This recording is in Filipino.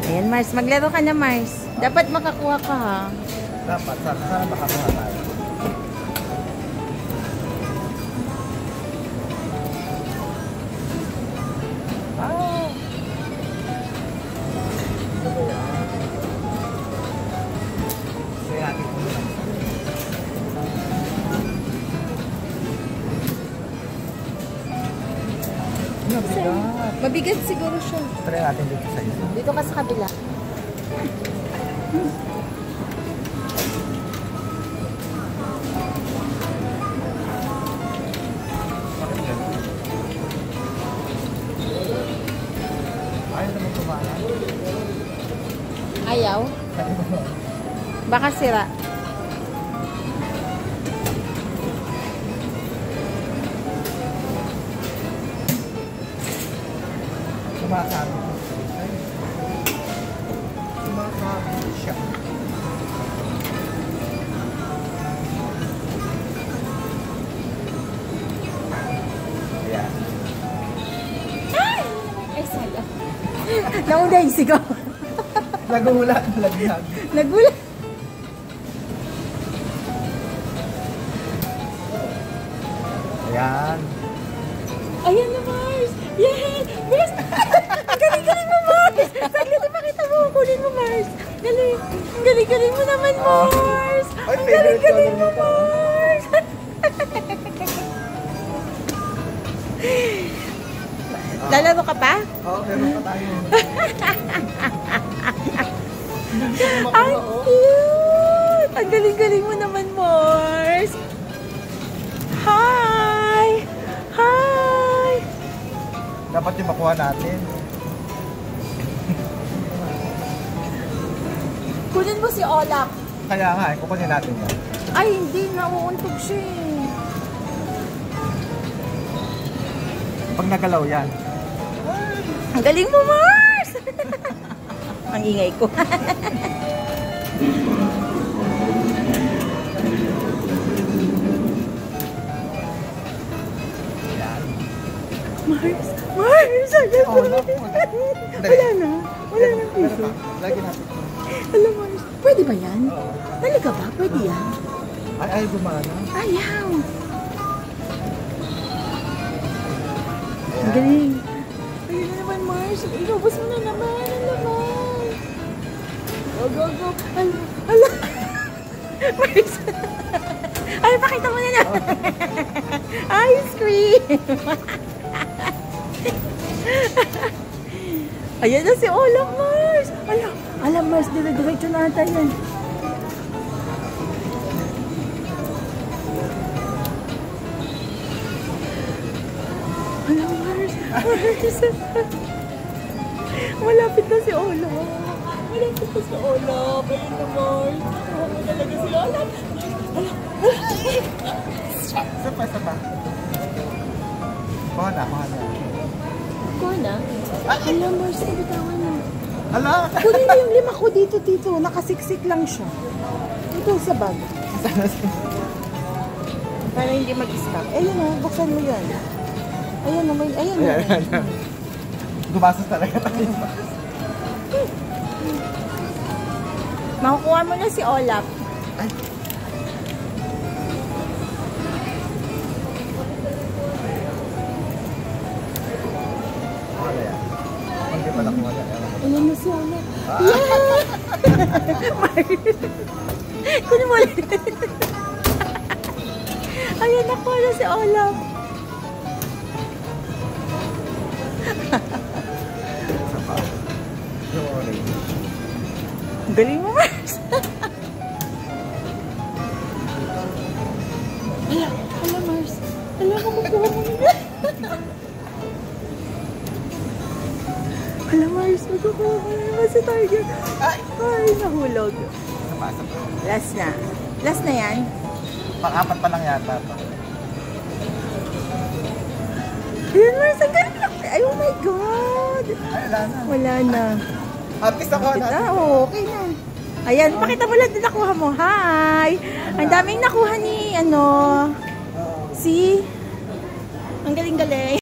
Ayan, Mars. Maglaro ka na, Mars. Dapat makakuha ka, ha? Dapat. Sana makakuha tayo. Mabigat siguro siya. Try natin dito sa isa. Dito ka sa kabila. Ayaw naman kumana. Ayaw? Baka sira. Sumasabi. Sumasabi siya. Ayan. Ay, sayang. Nauna yung sigaw. Nagulat. Lagyan. Nagulat. Ayan. Ayan na, Mars. Yay! Mars! Ang galing-galing mo, Mars! Saglit, ipakita mo. Kunin mo, Mars. Galing. Ang galing-galing mo naman, Mars. Ay, Ang favorite galing-galing mo, color mo pa. Mars. Lalaro ka pa? Oo, meron pa tayo. Ang cute! Ang galing-galing mo naman, Mars. Hi! Hi! Dapat yung makuha natin. Kunin mo si Olaf. Kaya nga, kukunin natin yan. Ay, hindi. Nauuntog siya eh. Pag nagalaw yan. Ang galing mo, Mars! Ang ingay ko. Mars! Mars! Oh, no. Wala na. Wala na piso. Lagi natin. Alam, Mars. Pwede ba yan? Oo. Talaga ba? Pwede yan? Ay, gumana. Ayaw. Ang galing. Ayun na naman, Mars. Inubos mo na naman. Ang naman. Go, go, go. Ala. Mars. Ay, pakita mo na na. Ice cream. Ayan na si Olaf, Mars. Alam, Mars. Dire-diretso na natin yan. Alam, Mars. Mars. Malapit na si Olaf. Malapit na si Olaf. Ayun na, Mars. Huwag mo talaga si Olaf. Sapa. Kuha na. Kuha na? Alam, Mars. Kabitawan na. Hala! Kunin mo yung 5 ko dito. Nakasiksik lang siya. Ito sa bag. Para hindi mag-stop. Ayun o, buksan mo yan. Ayan naman, ayan naman. Gumastos talaga tayo. Makukuha mo na si Olaf. Ay. Wala yan. Hindi pa nakuha yan. Ayan na si Olaf. Yeah! Kunin mo ulit. Ayan, nakuha na si Olaf. Yung orange. Galing mo, Mars. Hala, Mars. Hala, makukuha mo na. Hala, Mars. Makukuha mo naman sa target. Ay, nahulog. Sapa. Last na. Last na yan. Pang-4 pa lang yata. Ayan, Mars. Ang galing. Ay, oh my God. Ay, wala na. Wala na. At least nakuha natin. Oo, okay na. Ayan, pakita mo lang din nakuha mo. Hi! Ang daming nakuha ni, si... Ang galing-galing.